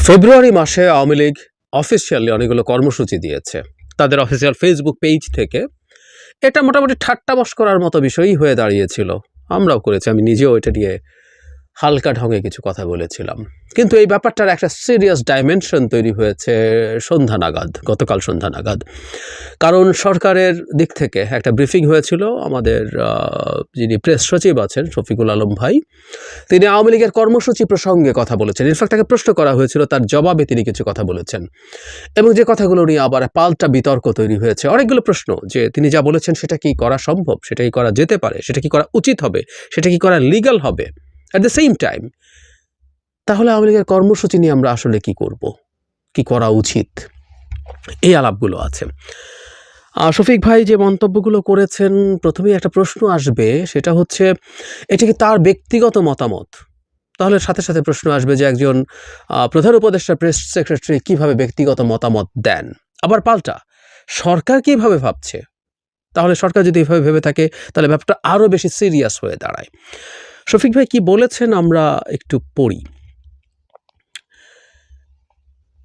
ফেব্রুয়ারি মাসে আওয়ামী লীগ অফিসিয়ালি অনেকগুলো কর্মসূচি দিয়েছে তাদের অফিসিয়াল ফেসবুক পেজ থেকে। এটা মোটামুটি ঠাট্টা মশকরার মতো বিষয়ই হয়ে দাঁড়িয়েছিল। আমরাও করেছি, আমি নিজেও এটা নিয়ে হালকা ঢঙে কিছু কথা বলেছিলাম। কিন্তু এই ব্যাপারটার একটা সিরিয়াস ডাইমেনশন তৈরি হয়েছে গতকাল সন্ধ্যা নাগাদ। কারণ সরকারের দিক থেকে একটা ব্রিফিং হয়েছিল। আমাদের যিনি প্রেস সচিব আছেন শফিকুল আলম ভাই, তিনি আওয়ামী লীগের কর্মসূচি প্রসঙ্গে কথা বলেছেন। ইনফ্যাক্ট তাকে প্রশ্ন করা হয়েছিল, তার জবাবে তিনি কিছু কথা বলেছেন এবং যে কথাগুলো নিয়ে আবার পাল্টা বিতর্ক তৈরি হয়েছে। অনেকগুলো প্রশ্ন যে তিনি যা বলেছেন সেটা কি করা সম্ভব, সেটা কি করা যেতে পারে, সেটা কি করা উচিত হবে, সেটা কি করা লিগ্যাল হবে। অ্যাট দ্য সেম টাইম তাহলে আওয়ামী লীগের কর্মসূচি নিয়ে আমরা আসলে কি করব, কি করা উচিত, এই আলাপগুলো আছে। শফিক ভাই যে মন্তব্যগুলো করেছেন, প্রথমেই একটা প্রশ্ন আসবে, সেটা হচ্ছে এটা কি তার ব্যক্তিগত মতামত? তাহলে সাথে সাথে প্রশ্ন আসবে যে একজন প্রধান উপদেষ্টা প্রেস সেক্রেটারি কিভাবে ব্যক্তিগত মতামত দেন। আবার পাল্টা সরকার কিভাবে ভাবছে? তাহলে সরকার যদি এভাবে ভেবে থাকে তাহলে ব্যাপারটা আরও বেশি সিরিয়াস হয়ে দাঁড়ায়। শফিক ভাই কি বলেছেন আমরা একটু পড়ি।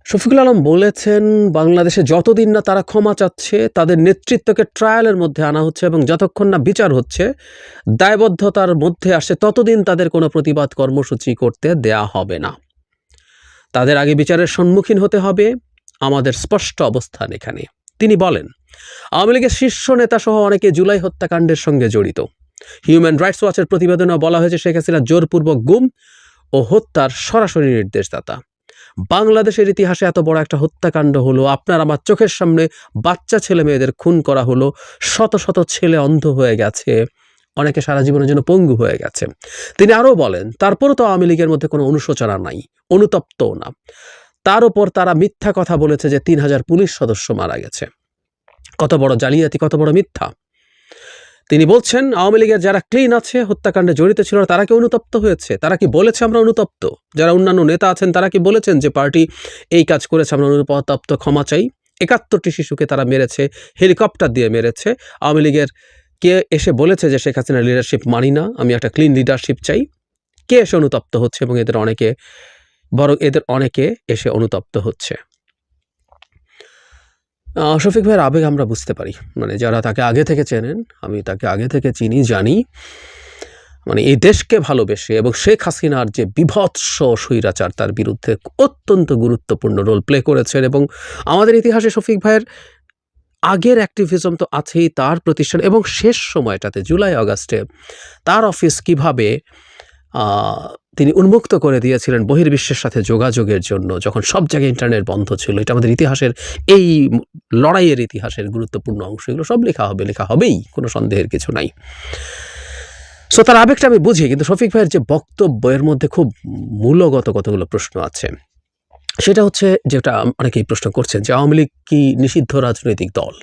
শফিকুল আলম বলেছেন, বাংলাদেশে যতদিন না তারা ক্ষমা চাচ্ছে, তাদের নেতৃত্বকে ট্রায়ালের মধ্যে আনা হচ্ছে এবং যতক্ষণ না বিচার হচ্ছে, দায়বদ্ধতার মধ্যে আসছে, ততদিন তাদের কোনো প্রতিবাদ কর্মসূচি করতে দেয়া হবে না। তাদের আগে বিচারের সম্মুখীন হতে হবে, আমাদের স্পষ্ট অবস্থান এখানে। তিনি বলেন, আওয়ামী লীগের শীর্ষ নেতা সহ অনেকে জুলাই হত্যাকাণ্ডের সঙ্গে জড়িত। হিউম্যান রাইটস ওয়াচের প্রতিবেদনে বলা হয়েছে শেখ হাসিনা জোরপূর্বক গুম ও হত্যার সরাসরি নির্দেশদাতা। বাংলাদেশের ইতিহাসে এত বড় একটা হত্যাকাণ্ড হলো, আপনার আমার চোখের সামনে বাচ্চা ছেলে মেয়েদের খুন করা হলো, শত শত ছেলে অন্ধ হয়ে গেছে, অনেকে সারা জীবনের জন্য পঙ্গু হয়ে গেছে। তিনি আরও বলেন, তারপরও তো আওয়ামী লীগের মধ্যে কোনো অনুশোচনা নাই, অনুতপ্তও না। তার উপর তারা মিথ্যা কথা বলেছে যে 3000 পুলিশ সদস্য মারা গেছে। কত বড় জালিয়াতি, কত বড় মিথ্যা। তিনি বলছেন, আওয়ামী লীগের যারা ক্লিন আছে, হত্যাকাণ্ডে জড়িত ছিল, তারা কি অনুতপ্ত হয়েছে? তারা কি বলেছে আমরা অনুতপ্ত? যারা অন্যান্য নেতা আছেন তারা কি বলেছেন যে পার্টি এই কাজ করেছে, আমরা অনুতপ্ত, ক্ষমা চাই? 71টি শিশুকে তারা মেরেছে, হেলিকপ্টার দিয়ে মেরেছে। আওয়ামী লীগের কে এসে বলেছে যে শেখ হাসিনার লিডারশিপ মানি না, আমি একটা ক্লিন লিডারশিপ চাই? কে এসে অনুতপ্ত হচ্ছে? এবং এদের অনেকে এসে অনুতপ্ত হচ্ছে। শফিক ভাইয়ের আবেগ আমরা বুঝতে পারি। মানে যারা তাকে আগে থেকে চেনেন, আমি তাকে আগে থেকে চিনি, জানি, মানে এই দেশকে ভালোবেসে এবং শেখ হাসিনার যে বিভৎস স্বৈরাচার তার বিরুদ্ধে অত্যন্ত গুরুত্বপূর্ণ রোল প্লে করেছেন। এবং আমাদের ইতিহাসে শফিক ভাইয়ের আগের অ্যাক্টিভিজম তো আছেই, তার প্রতিষ্ঠান এবং শেষ সময়টাতে জুলাই আগস্টে তার অফিস কিভাবে তিনি উন্মুক্ত করে দিয়েছিলেন বহির্বিশ্বের সাথে যোগাযোগের জন্য, যখন সব জায়গায় ইন্টারনেট বন্ধ ছিল। এটা আমাদের ইতিহাসের, এই লড়াইয়ের ইতিহাসের গুরুত্বপূর্ণ অংশ। এগুলো সব লেখা হবেই, কোনো সন্দেহের কিছু নাই। সো তার আবেগটা আমি বুঝি, কিন্তু শফিক ভাইয়ের যে বক্তব্যের মধ্যে খুব মূলগত কতগুলো প্রশ্ন আছে। সেটা হচ্ছে, যেটা অনেকেই প্রশ্ন করছেন, যে আওয়ামী লীগ কি নিষিদ্ধ রাজনৈতিক দল?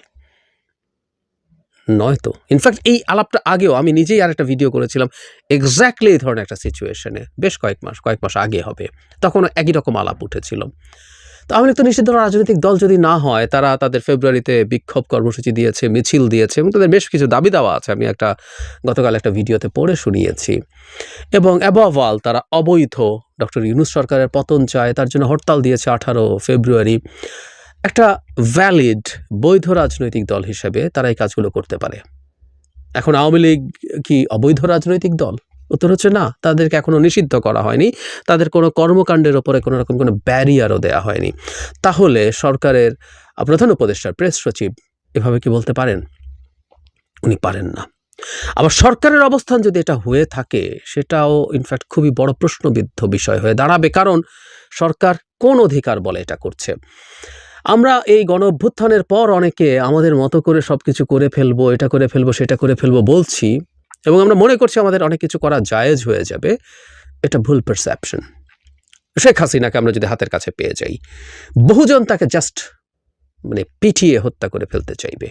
নয় তো। ইনফ্যাক্ট এই আলাপটা আগেও আমি নিজেই আরেকটা ভিডিও করেছিলাম এক্স্যাক্টলি এই ধরনের একটা সিচুয়েশনে, বেশ কয়েক মাস আগে হবে। তখনও একই রকম আলাপ উঠেছিল। তো আওয়ামী লীগ তো নিষিদ্ধ রাজনৈতিক দল যদি না হয়, তারা তাদের ফেব্রুয়ারিতে বিক্ষোভ কর্মসূচি দিয়েছে, মিছিল দিয়েছে এবং তাদের বেশ কিছু দাবি দাওয়া আছে। আমি গতকাল একটা ভিডিওতে পড়ে শুনিয়েছি। এবং অ্যাবভ অল তারা অবৈধ ডক্টর ইউনূস সরকারের পতন চায়, তার জন্য হরতাল দিয়েছে 18 ফেব্রুয়ারি। একটা ভ্যালিড বৈধ রাজনৈতিক দল হিসেবে তারা এই কাজগুলো করতে পারে। এখন আওয়ামী লীগ কি অবৈধ রাজনৈতিক দল? উত্তর হচ্ছে না, তাদেরকে এখনো নিষিদ্ধ করা হয়নি, তাদের কোনো কর্মকাণ্ডের ওপরে কোনো রকম কোনো ব্যারিয়ারও দেওয়া হয়নি। তাহলে সরকারের প্রধান উপদেষ্টা প্রেস সচিব এভাবে কি বলতে পারেন? উনি পারেন না। আবার সরকারের অবস্থান যদি এটা হয়ে থাকে, সেটাও ইনফ্যাক্ট খুবই বড় প্রশ্নবিদ্ধ বিষয় হয়ে দাঁড়াবে। কারণ সরকার কোন অধিকার বলে এটা করছে? আমরা এই গণ-অভ্যুত্থানের পর অনেকে আমাদের মতো করে সবকিছু করে ফেলবো, এটা করে ফেলবো, সেটা করে ফেলবো বলছি, এবং আমরা মনে করছি আমাদের অনেক কিছু করা জায়েজ হয়ে যাবে। এটা ভুল পারসেপশন। শেখ হাসিনাকে আমরা যদি হাতের কাছে পেয়ে যাই, বহুজন তাকে জাস্ট পিটিয়ে হত্যা করে ফেলতে চাইবে।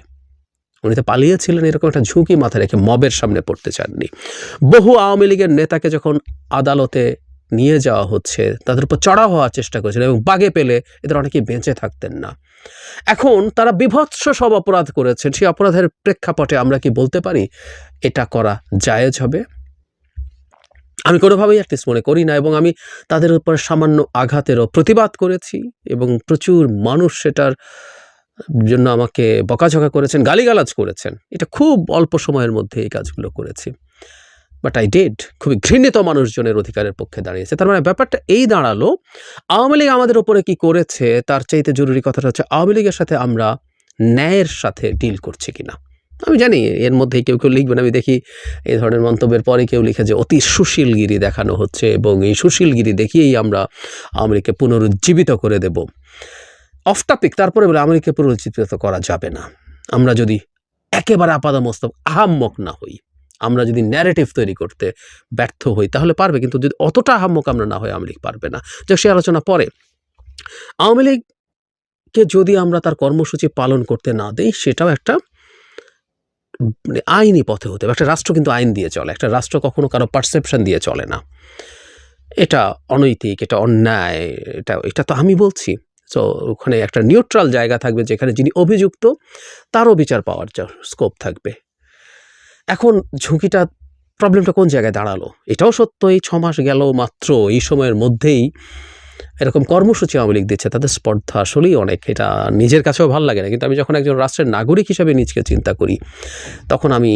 উনি তো পালিয়েছিলেন, এরকম একটা ঝুঁকি মাথায় রেখে মবের সামনে পড়তে চাননি। বহু আওয়ামী লীগের নেতাকে যখন আদালতে নিয়ে যাওয়া হচ্ছে, তাদের উপর চড়াও হওয়ার চেষ্টা করেছিলেন এবং বাগে পেলে এদের অনেকেই বেঁচে থাকতেন না। এখন তারা বিভৎস সব অপরাধ করেছেন, সেই অপরাধের প্রেক্ষাপটে আমরা কি বলতে পারি এটা করা জায়েজ হবে? আমি কোনোভাবেই অ্যাটলিস্ট মনে করি না, এবং আমি তাদের উপর সামান্য আঘাতেরও প্রতিবাদ করেছি, এবং প্রচুর মানুষ সেটার জন্য আমাকে বকাঝকা করেছেন, গালিগালাজ করেছেন। এটা খুব অল্প সময়ের মধ্যে এই কাজগুলো করেছি, বাট আই ডিড। খুবই ঘৃণিত মানুষজনের অধিকারের পক্ষে দাঁড়িয়েছে। তার মানে ব্যাপারটা এই দাঁড়ালো, আওয়ামী লীগ আমাদের ওপরে কি করেছে তার চাইতে জরুরি কথাটা হচ্ছে আওয়ামী লীগের সাথে আমরা ন্যায়ের সাথে ডিল করছি কিনা। আমি জানি এর মধ্যেই কেউ লিখবেন, আমি দেখি এই ধরনের মন্তব্যের পরে কেউ লিখে যে অতি সুশীলগিরি দেখানো হচ্ছে, এবং এই সুশীলগিরি দেখিয়েই আমরা আওয়ামী লীগকে পুনরুজ্জীবিত করে দেব। অফ টপিক, তারপরে বলে আওয়ামী লীগকে পুনরুজ্জীবিত করা যাবে না। আমরা যদি একেবারে আপাদমস্তক আহাম্মক না হই, আমরা যদি ন্যারেটিভ তৈরি করতে ব্যর্থ হই তাহলে পারবে, কিন্তু যদি অতটা আহাম্মক আমরা না হই আওয়ামী লীগ পারবে না। যাক, সে আলোচনা পরে। আওয়ামী লীগকে যদি আমরা তার কর্মসূচি পালন করতে না দেই, সেটাও একটা আইনি পথে হতে হবে। একটা রাষ্ট্র কিন্তু আইন দিয়ে চলে, একটা রাষ্ট্র কখনো কারো পারসেপশন দিয়ে চলে না। এটা অনৈতিক, এটা অন্যায়, এটা তো আমি বলছি। সো ওখানে একটা নিউট্রাল জায়গা থাকবে যেখানে যিনি অভিযুক্ত তারও বিচার পাওয়ার স্কোপ থাকবে। এখন প্রবলেমটা কোন জায়গায় দাঁড়ালো? এটাও সত্য, এই 6 মাস গেল মাত্র, এই সময়ের মধ্যেই এরকম কর্মসূচি আওয়ামী লীগ দিচ্ছে, তাদের স্পর্ধা আসলেই অনেক। এটা নিজের কাছেও ভালো লাগে না, কিন্তু আমি যখন একজন রাষ্ট্রের নাগরিক হিসেবে নিজকে চিন্তা করি, তখন আমি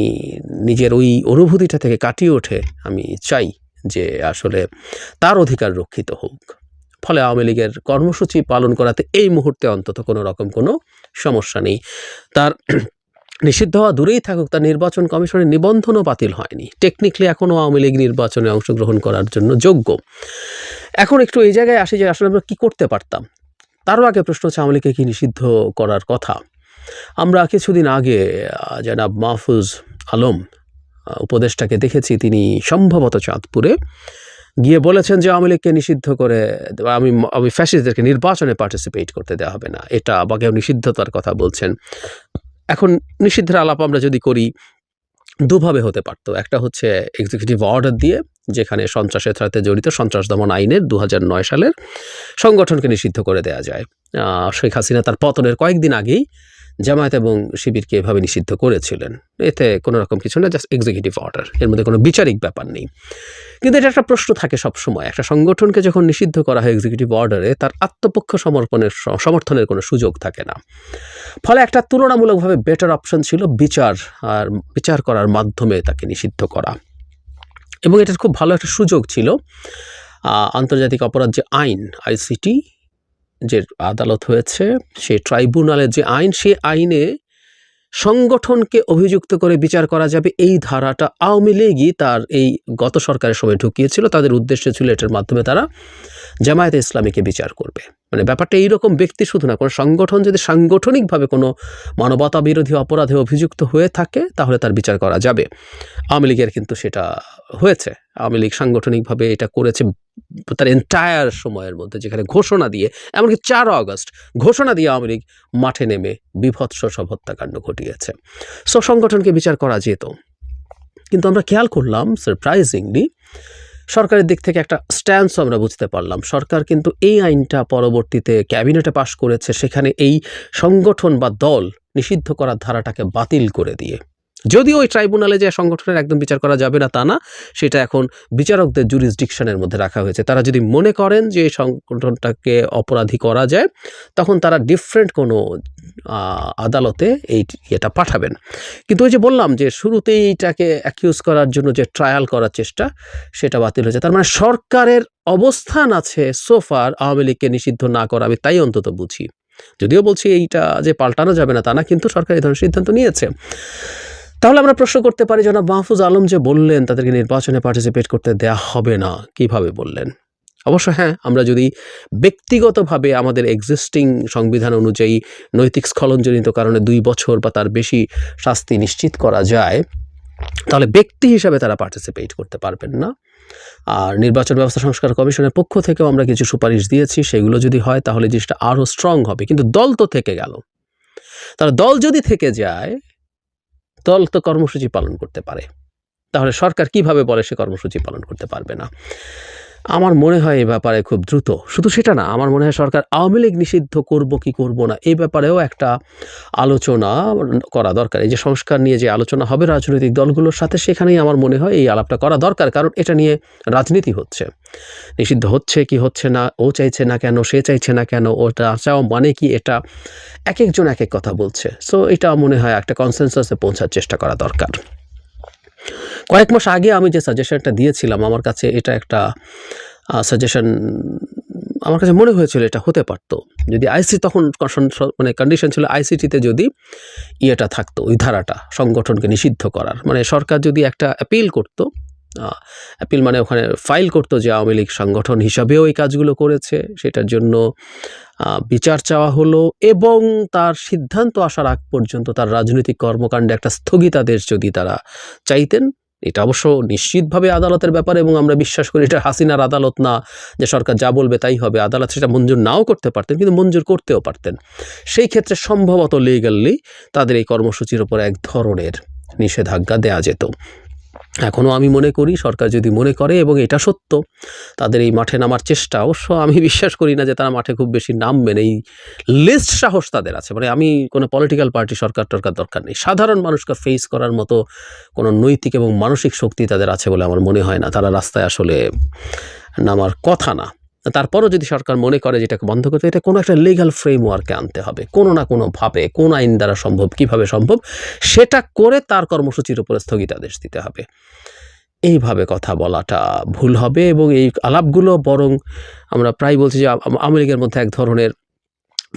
নিজের ওই অনুভূতিটা থেকে কাটিয়ে ওঠে আমি চাই যে আসলে তার অধিকার রক্ষিত হোক। ফলে আওয়ামী লীগের কর্মসূচি পালন করাতে এই মুহূর্তে অন্তত কোনো রকম কোনো সমস্যা নেই। তার নিষিদ্ধ হওয়া দূরেই থাকুক, তার নির্বাচন কমিশনের নিবন্ধনও বাতিল হয়নি। টেকনিক্যালি এখনও আওয়ামী লীগ নির্বাচনে অংশগ্রহণ করার জন্য যোগ্য। এখন একটু এই জায়গায় আসি যে আসলে আমরা কী করতে পারতাম। তারও আগে প্রশ্ন হচ্ছে আওয়ামী লীগকে কি নিষিদ্ধ করার কথা। আমরা কিছুদিন আগে জনাব মাহফুজ আলম উপদেষ্টাকে দেখেছি, তিনি সম্ভবত চাঁদপুরে গিয়ে বলেছেন যে আওয়ামী লীগকে নিষিদ্ধ করে আমি ফ্যাসিস্টদেরকে নির্বাচনে পার্টিসিপেট করতে দেওয়া হবে না, এটা বা কেউ নিষিদ্ধতার কথা বলছেন। এখন নিষিদ্ধের আলাপ আমরা যদি করি, দুভাবে হতে পারতো। একটা হচ্ছে এক্সিকিউটিভ অর্ডার দিয়ে, যেখানে সন্ত্রাসের সাথে জড়িত সন্ত্রাস দমন আইনের 2009 সালের সংগঠনকে নিষিদ্ধ করে দেওয়া যায়। শেখ হাসিনা তার পতনের কয়েকদিন আগেই জামায়াত এবং শিবিরকে এভাবে নিষিদ্ধ করেছিলেন। এতে কোনো রকম কিছু না, জাস্ট এক্সিকিউটিভ অর্ডার, এর মধ্যে কোনো বিচারিক ব্যাপার নেই। কিন্তু এটা একটা প্রশ্ন থাকে সবসময়, একটা সংগঠনকে যখন নিষিদ্ধ করা হয় এক্সিকিউটিভ অর্ডারে, তার আত্মপক্ষ সমর্থনের কোনো সুযোগ থাকে না। ফলে একটা তুলনামূলকভাবে বেটার অপশন ছিল বিচার করার মাধ্যমে তাকে নিষিদ্ধ করা, এবং এটার খুব ভালো একটা সুযোগ ছিল। আন্তর্জাতিক অপরাধ যে আইন, ICT যে আদালত হয়েছে, সে ট্রাইব্যুনালের যে আইন, সে আইনে সংগঠনকে অভিযুক্ত করে বিচার করা যাবে, এই ধারাটা আওয়ামী লীগই তার এই গত সরকারের সময় ঢুকিয়েছিল। তাদের উদ্দেশ্য ছিল এটার মাধ্যমে তারা জামায়াতে ইসলামীকে বিচার করবে। মানে ব্যাপারটা এইরকম, ব্যক্তি শুধু না, কোনো সংগঠন যদি সাংগঠনিকভাবে কোনো মানবতা বিরোধী অপরাধে অভিযুক্ত হয়ে থাকে তাহলে তার বিচার করা যাবে। আওয়ামী লীগের কিন্তু সেটা হয়েছে। আওয়ামী লীগ সাংগঠনিকভাবে এটা করেছে তার এন্টায়ার সময়ের মধ্যে, যেখানে ঘোষণা দিয়ে, এমনকি 4 আগস্ট ঘোষণা দিয়ে আওয়ামী লীগ মাঠে নেমে বিভৎস সব হত্যাকাণ্ড ঘটিয়েছে। সো সংগঠনকে বিচার করা যেত। কিন্তু আমরা খেয়াল করলাম সারপ্রাইজিংলি সরকারের দিক থেকে একটা স্ট্যান্সও আমরা বুঝতে পারলাম। সরকার কিন্তু এই আইনটা পরবর্তীতে ক্যাবিনেটে পাশ করেছে, সেখানে এই সংগঠন বা দল নিষিদ্ধ করার ধারাটাকে বাতিল করে দিয়ে, যদিও ওই ট্রাইব্যুনালে যে সংগঠনের একদম বিচার করা যাবে না তা না, সেটা এখন বিচারকদের জুরিসডিকশনের মধ্যে রাখা হয়েছে। তারা যদি মনে করেন যে এই সংগঠনটাকে অপরাধী করা যায়, তখন তারা ডিফারেন্ট কোনো আদালতে এটা পাঠাবেন। কিন্তু ওই যে বললাম যে শুরুতেই এইটাকে অ্যাকিউজ করার জন্য যে ট্রায়াল করার চেষ্টা, সেটা বাতিল হয়েছে। তার মানে সরকারের অবস্থান আছে সোফার আওয়ামী লীগকে নিষিদ্ধ না করা, আমি তাই অন্তত বুঝি। যদিও বলছি এইটা যে পাল্টানো যাবে না তা না, কিন্তু সরকার এই ধরনের সিদ্ধান্ত নিয়েছে। তাহলে আমরা প্রশ্ন করতে পারি, জনাব মাহফুজ আলম যে বললেন তাদেরকে নির্বাচনে পার্টিসিপেট করতে দেয়া হবে না, কিভাবে বললেন? অবশ্য হ্যাঁ, আমরা যদি ব্যক্তিগতভাবে আমাদের এক্সিস্টিং সংবিধান অনুযায়ী নৈতিক স্খলনজনিত কারণে 2 বছর বা তার বেশি শাস্তি নিশ্চিত করা যায়, তাহলে ব্যক্তি হিসাবে তারা পার্টিসিপেট করতে পারবেন না। আর নির্বাচন ব্যবস্থা সংস্কার কমিশনের পক্ষ থেকেও আমরা কিছু সুপারিশ দিয়েছি, সেগুলো যদি হয় তাহলে জিনিসটা আরও স্ট্রং হবে। কিন্তু দল তো থেকে গেল। তাহলে দল যদি থেকে যায়, দল তো কর্মসূচি পালন করতে পারে, তাহলে সরকার কিভাবে বলে সে কর্মসূচি পালন করতে পারবে না? আমার মনে হয় এই ব্যাপারে খুব দ্রুত, শুধু সেটা না, আমার মনে হয় সরকার আওয়ামী লীগ নিষিদ্ধ করব কি করব না এই ব্যাপারেও একটা আলোচনা করা দরকার। এই যে সংস্কার নিয়ে যে আলোচনা হবে রাজনৈতিক দলগুলোর সাথে, সেখানেই আমার মনে হয় এই আলাপটা করা দরকার, কারণ এটা নিয়ে রাজনীতি হচ্ছে। নিষিদ্ধ হচ্ছে কি হচ্ছে না, ও চাইছে না কেন, সে চাইছে না কেন, ওটা চাও মানে কি, এটা এক একজন এক এক কথা বলছে। সো এটা মনে হয় একটা কনসেনসাসে পৌঁছার চেষ্টা করা দরকার। কয়েক মাস আগে আমি যে সাজেশনটা দিয়েছিলাম, আমার কাছে এটা একটা সাজেশন, আমার কাছে মনে হয়েছিল এটা হতে পারত যদি আইসি তখন মানে কন্ডিশন ছিল আইসিটিতে যদি ইয়েটা থাকতো, ওই ধারাটা সংগঠনকে নিষিদ্ধ করার, মানে সরকার যদি একটা অ্যাপিল করতো, অ্যাপিল মানে ওখানে ফাইল করতো যে আওয়ামী লীগ সংগঠন হিসাবেও এই কাজগুলো করেছে, সেটার জন্য বিচার চাওয়া হলো, এবং তার সিদ্ধান্ত আসার আগ পর্যন্ত তার রাজনৈতিক কর্মকাণ্ডে একটা স্থগিতাদেশ যদি তারা চাইতেন। এটা অবশ্য নিশ্চিতভাবে আদালতের ব্যাপার, এবং আমরা বিশ্বাস করি এটা হাসিনার আদালত না যে সরকার যা বলবে তাই হবে। আদালত সেটা মঞ্জুর নাও করতে পারতেন, কিন্তু মঞ্জুর করতেও পারতেন। সেই ক্ষেত্রে সম্ভবত লিগালি তাদের এই কর্মসূচির ওপর এক ধরনের নিষেধাজ্ঞা দেয়া যেত। এখনও আমি মনে করি সরকার যদি মনে করে, এবং এটা সত্য, তাদের এই মাঠে নামার চেষ্টা, অবশ্য আমি বিশ্বাস করি না যে তারা মাঠে খুব বেশি নামবেন, এই লিস্ট সাহস তাদের আছে। মানে আমি কোনো পলিটিক্যাল পার্টি সরকার দরকার নেই, সাধারণ মানুষকে ফেস করার মতো কোনো নৈতিক এবং মানসিক শক্তি তাদের আছে বলে আমার মনে হয় না। তারা রাস্তায় আসলে নামার কথা না। তারপরও যদি সরকার মনে করে যেটাকে বন্ধ করতে, এটা কোনো একটা লিগ্যাল ফ্রেমওয়ার্কে আনতে হবে, কোনো না কোনোভাবে, কোন আইন দ্বারা সম্ভব, কিভাবে সম্ভব, সেটা করে তার কর্মসূচির উপরে স্থগিতাদেশ দিতে হবে। এইভাবে কথা বলাটা ভুল হবে, এবং এই আলাপগুলো বরং আমরা প্রায় বলছি যে আওয়ামী লীগের মধ্যে এক ধরনের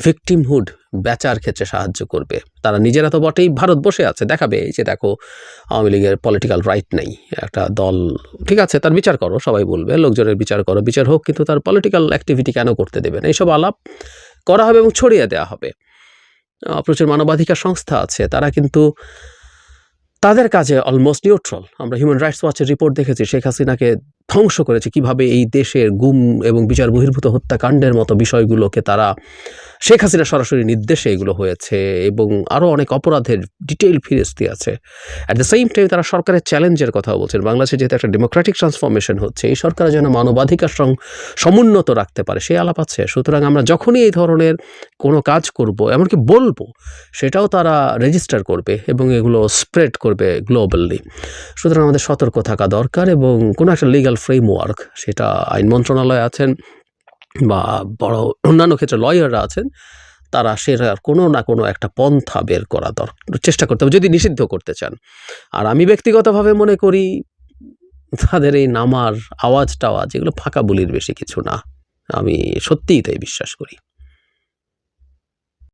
ভিকটিমহুড বেচার ক্ষেত্রে সাহায্য করবে। তারা নিজেরা তো বটেই, ভারত বসে আছে দেখাবে যে দেখো আওয়ামী লীগের পলিটিক্যাল রাইট নেই, একটা দল ঠিক আছে তার বিচার করো, সবাই বলবে লোকজনের বিচার করো, বিচার হোক, কিন্তু তার পলিটিক্যাল অ্যাক্টিভিটি কেন করতে দেবেন? এইসব আলাপ করা হবে এবং ছড়িয়ে দেওয়া হবে। প্রচুর মানবাধিকার সংস্থা আছে, তারা কিন্তু তাদের কাজে অলমোস্ট নিউট্রাল। আমরা হিউম্যান রাইটস ওয়াচের রিপোর্ট দেখেছি, শেখ হাসিনাকে ধ্বংস করেছে কিভাবে এই দেশের গুম এবং বিচার বহির্ভূত হত্যাকাণ্ডের মতো বিষয়গুলোকে তারা, শেখ হাসিনা সরাসরি নির্দেশে এগুলো হয়েছে, এবং আরও অনেক অপরাধের ডিটেইল ফিরিস্তি আছে। অ্যাট দ্য সেম টাইম তারা সরকারের চ্যালেঞ্জের কথা বলছেন। বাংলাদেশে যেহেতু একটা ডেমোক্রেটিক ট্রান্সফরমেশন হচ্ছে, এই সরকার যেন মানবাধিকার সমুন্নত রাখতে পারে সেই আলাপ আছে। সুতরাং আমরা যখনই এই ধরনের কোনো কাজ করব, এমনকি বলবো, সেটাও তারা রেজিস্টার করবে এবং এগুলো স্প্রেড করবে গ্লোবালি। সুতরাং আমাদের সতর্ক থাকা দরকার, এবং কোনো একটা লিগ্যাল ফ্রেমওয়ার্ক, সেটা আইন মন্ত্রণালয় আছেন বা বড় অন্যান্য ক্ষেত্রে লয়াররা আছেন, তারা সেটার কোনো না কোনো একটা পন্থা বের করা চেষ্টা করতে হবে যদি নিষিদ্ধ করতে চান। আর আমি ব্যক্তিগতভাবে মনে করি তাদের এই নামার আওয়াজ টাওয়াজ এগুলো ফাঁকা বলির বেশি কিছু না। আমি সত্যিই তাই বিশ্বাস করি।